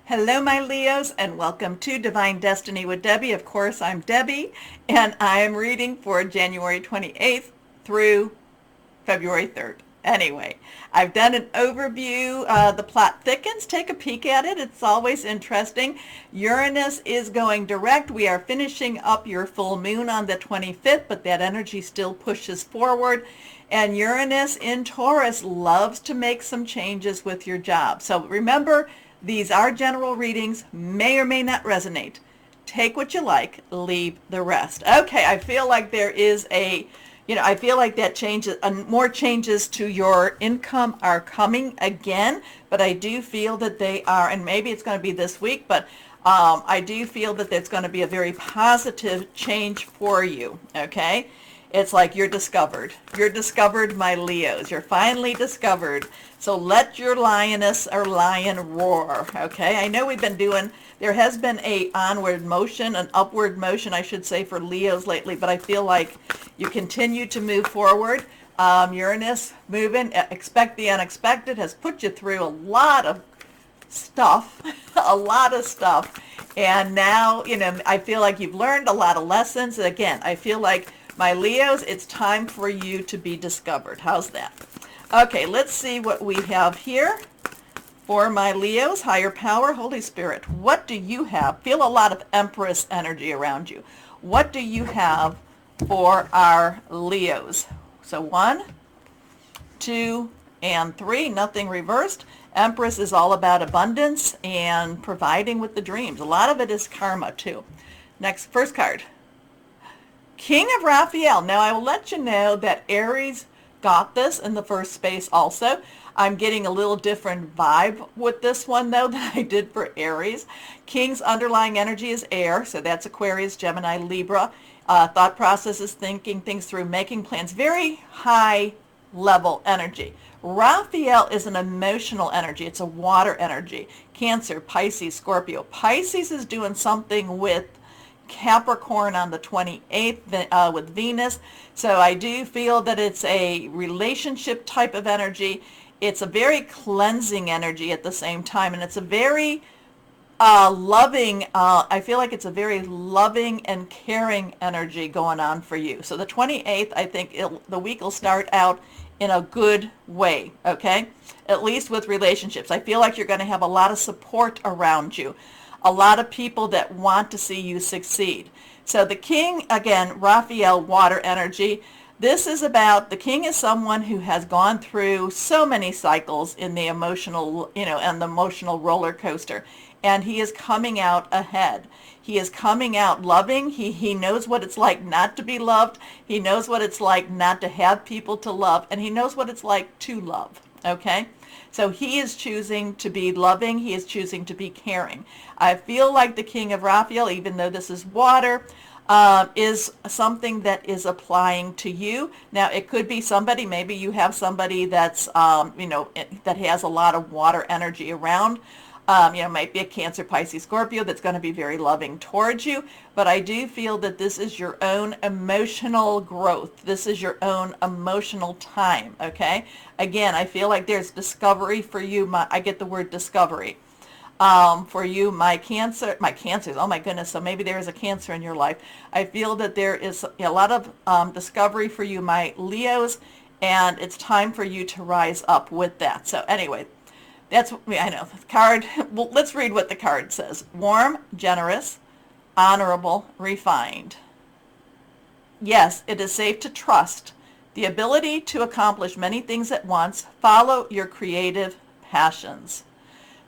Hello, my Leos, and welcome to Divine Destiny with Debbie. Of course, I'm Debbie, and I am reading for January 28th through February 3rd. Anyway, I've done an overview. The plot thickens. Take a peek at it. It's always interesting. Uranus is going direct. We are finishing up your full moon on the 25th, but that energy still pushes forward. And Uranus in Taurus loves to make some changes with your job. So remember, these are general readings, may or may not resonate. Take what you like, leave the rest. Okay, I feel like there is I feel like that changes, more changes to your income are coming again, but I do feel that they are, and maybe it's going to be this week, but I do feel that there's going to be a very positive change for you, okay? It's like you're discovered. You're discovered, my Leos. You're finally discovered. So let your lioness or lion roar, okay? I know there has been a onward motion, an upward motion, I should say, for Leos lately, but I feel like you continue to move forward. Uranus moving, expect the unexpected, has put you through a lot of stuff, a lot of stuff. And now, I feel like you've learned a lot of lessons. Again, I feel like, my Leos, it's time for you to be discovered. How's that? Okay, let's see what we have here for my Leos. Higher power, Holy Spirit. What do you have? Feel a lot of Empress energy around you. What do you have for our Leos? So 1, 2, and 3. Nothing reversed. Empress is all about abundance and providing with the dreams. A lot of it is karma too. Next, first card. King of Raphael. Now, I will let you know that Aries got this in the first space also. I'm getting a little different vibe with this one, though, than I did for Aries. King's underlying energy is air, so that's Aquarius, Gemini, Libra. Thought process is thinking things through, making plans. Very high level energy. Raphael is an emotional energy. It's a water energy. Cancer, Pisces, Scorpio. Pisces is doing something with Capricorn on the 28th with Venus. So I do feel that it's a relationship type of energy. It's a very cleansing energy at the same time, and it's a very loving, I feel like it's a very loving and caring energy going on for you. So the 28th, I think the week will start out in a good way, okay? At least with relationships. I feel like you're going to have a lot of support around you. A lot of people that want to see you succeed. So the king, again, Raphael, water energy. This is about, the king is someone who has gone through so many cycles in the emotional, and the emotional roller coaster. And he is coming out ahead. He is coming out loving. He knows what it's like not to be loved. He knows what it's like not to have people to love. And he knows what it's like to love. Okay? So he is choosing to be loving. He is choosing to be caring. I feel like the King of Raphael, even though this is water, is something that is applying to you. Now, it could be somebody, maybe you have somebody that's, that has a lot of water energy around. Might be a Cancer, Pisces, Scorpio that's going to be very loving towards you. But I do feel that this is your own emotional growth. This is your own emotional time, okay? Again, I feel like there's discovery for you. I get the word discovery. For you, my cancers, oh my goodness, so maybe there is a Cancer in your life. I feel that there is a lot of discovery for you, my Leos, and it's time for you to rise up with that. So anyway, I know, the card, well, let's read what the card says. Warm, generous, honorable, refined. Yes, it is safe to trust. The ability to accomplish many things at once. Follow your creative passions.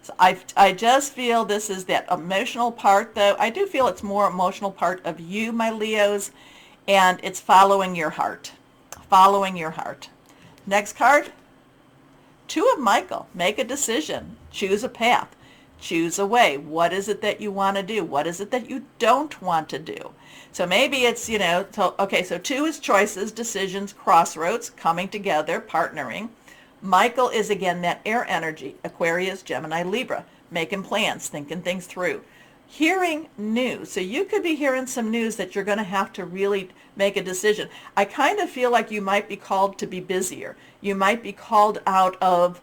So I just feel this is that emotional part, though. I do feel it's more emotional part of you, my Leos, and it's following your heart. Following your heart. Next card. 2 of Michael. Make a decision. Choose a path. Choose a way. What is it that you want to do? What is it that you don't want to do? So maybe it's, so 2 is choices, decisions, crossroads, coming together, partnering. Michael is, again, that air energy, Aquarius, Gemini, Libra, making plans, thinking things through. Hearing news. So you could be hearing some news that you're going to have to really make a decision. I kind of feel like you might be called to be busier. You might be called out of,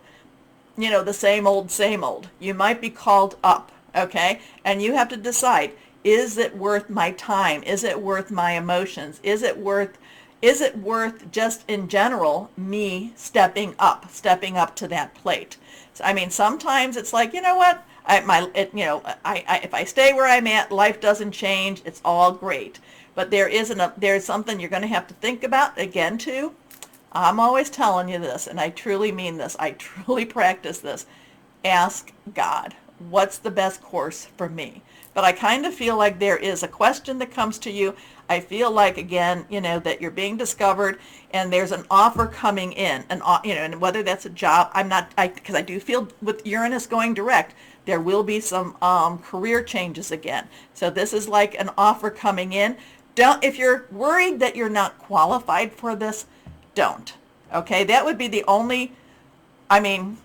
the same old, same old. You might be called up, okay? And you have to decide, is it worth my time? Is it worth my emotions? Is it worth just in general me stepping up to that plate? So, I mean, sometimes it's like, you know what? If I stay where I'm at, life doesn't change. It's all great. But there's something you're going to have to think about again too. I'm always telling you this, and I truly mean this. I truly practice this. Ask God, what's the best course for me? But I kind of feel like there is a question that comes to you. I feel like, again, that you're being discovered and there's an offer coming in, and whether that's a job, because I do feel with Uranus going direct, there will be some career changes again. So this is like an offer coming in. If you're worried that you're not qualified for this, don't. Okay, that would be the only, do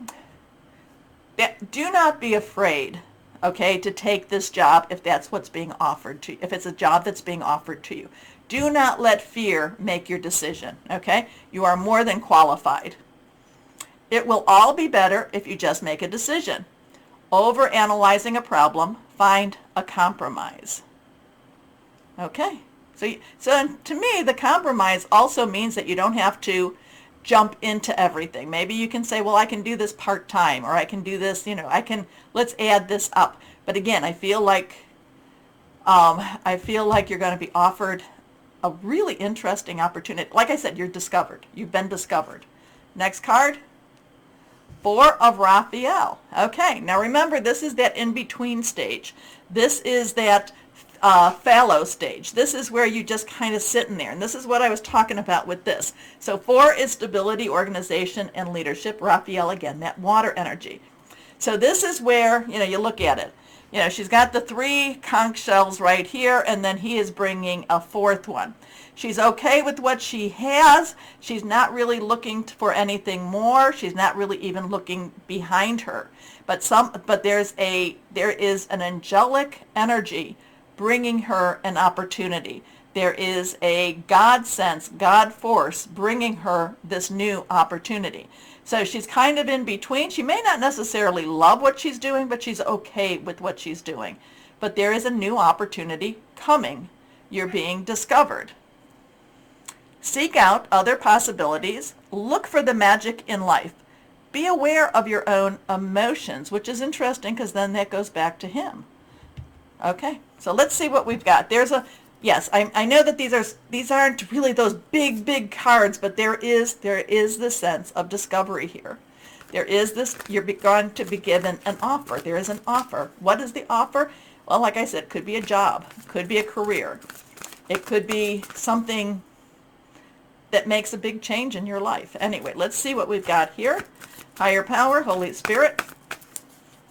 not be afraid, okay, to take this job if that's what's being offered to you, if it's a job that's being offered to you. Do not let fear make your decision, okay? You are more than qualified. It will all be better if you just make a decision. Overanalyzing a problem, find a compromise. Okay? So to me, the compromise also means that you don't have to jump into everything. Maybe you can say, well, I can do this part-time, or I can do this, let's add this up. But again, I feel like you're going to be offered a really interesting opportunity. Like I said, you're discovered. You've been discovered. Next card, 4 of Raphael. Okay, now remember, this is that in-between stage. This is that fallow stage. This is where you just kind of sit in there. And this is what I was talking about with this. So 4 is stability, organization, and leadership. Raphael, again, that water energy. So this is where, you look at it. She's got the 3 conch shells right here, and then he is bringing a 4th one. She's okay with what she has. She's not really looking for anything more. She's not really even looking behind her. But there is an angelic energy bringing her an opportunity. There is a God sense, God force bringing her this new opportunity. So she's kind of in between. She may not necessarily love what she's doing, but she's okay with what she's doing. But there is a new opportunity coming. You're being discovered. Seek out other possibilities. Look for the magic in life. Be aware of your own emotions, which is interesting because then that goes back to him. Okay, so let's see what we've got. Yes, I know that these aren't really those big cards, but there is the sense of discovery here. There is this, you're going to be given an offer. There is an offer. What is the offer? Well, like I said, it could be a job, it could be a career. It could be something that makes a big change in your life. Anyway, let's see what we've got here. Higher power, Holy Spirit.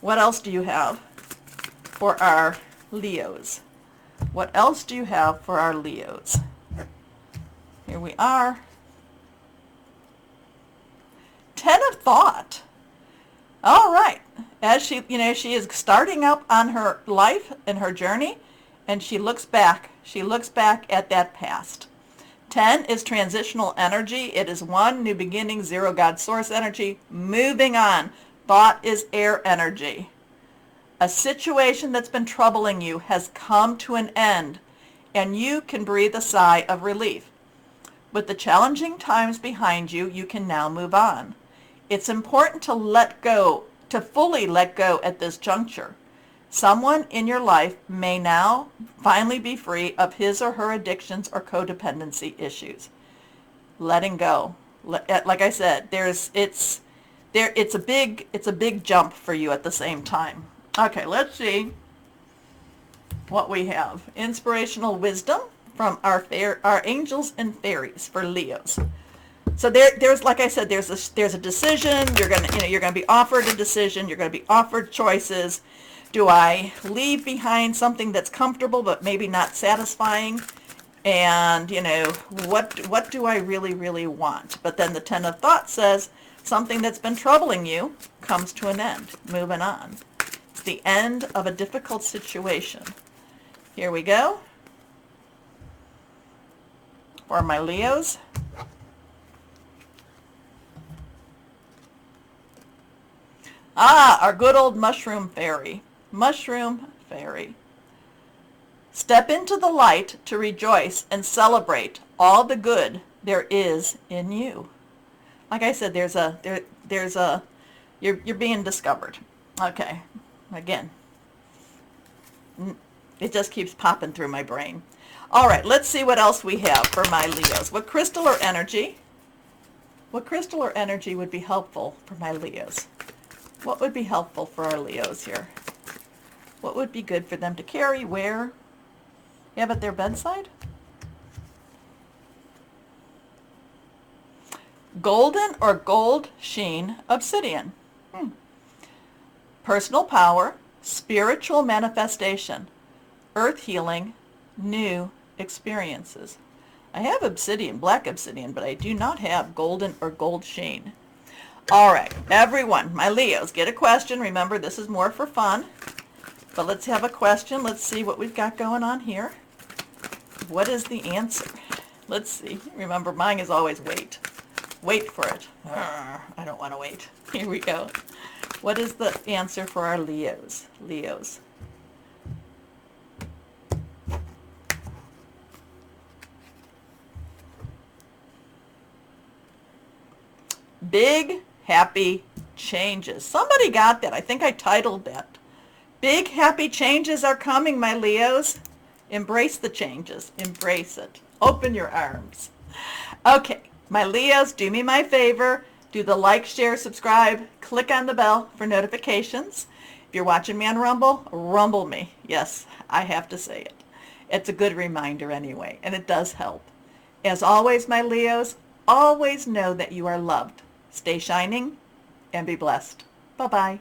What else do you have for our Leos? What else do you have for our Leos? Here we are. 10 of Thought. All right. As she is starting up on her life and her journey, and she looks back. She looks back at that past. 10 is transitional energy. It is 1, new beginning, 0, God source energy. Moving on. Thought is air energy. A situation that's been troubling you has come to an end, and you can breathe a sigh of relief. With the challenging times behind you, you can now move on. It's important to fully let go at this juncture. Someone in your life may now finally be free of his or her addictions or codependency issues. Letting go. Like I said, it's a big jump for you at the same time. Okay, let's see what we have. Inspirational wisdom from our angels and fairies for Leos. So there's like I said, there's a decision. You're gonna be offered a decision. You're gonna be offered choices. Do I leave behind something that's comfortable but maybe not satisfying? And what do I really want? But then the 10 of Thought says something that's been troubling you comes to an end. Moving on. It's the end of a difficult situation. Here we go. For my Leos. Our good old mushroom fairy. mushroom fairy. Step into the light to rejoice and celebrate all the good there is in you. Like I said, you're being discovered. Okay, again, it just keeps popping through my brain. All right, let's see what else we have for my Leos. What crystal or energy would be helpful for my Leos? What would be helpful for our Leos here? What would be good for them to carry, wear, have at their bedside? Golden or gold sheen obsidian. Personal power, spiritual manifestation, earth healing, new experiences. I have obsidian, black obsidian, but I do not have golden or gold sheen. All right, everyone, my Leos, get a question. Remember, this is more for fun. But let's have a question. Let's see what we've got going on here. What is the answer? Let's see. Remember, mine is always wait. Wait for it. I don't want to wait. Here we go. What is the answer for our Leos? Leos. Big happy changes. Somebody got that. I think I titled that. Big happy changes are coming, my Leos. Embrace the changes. Embrace it. Open your arms. Okay, my Leos, do me my favor. Do the like, share, subscribe. Click on the bell for notifications. If you're watching me on Rumble, rumble me. Yes, I have to say it. It's a good reminder anyway, and it does help. As always, my Leos, always know that you are loved. Stay shining and be blessed. Bye-bye.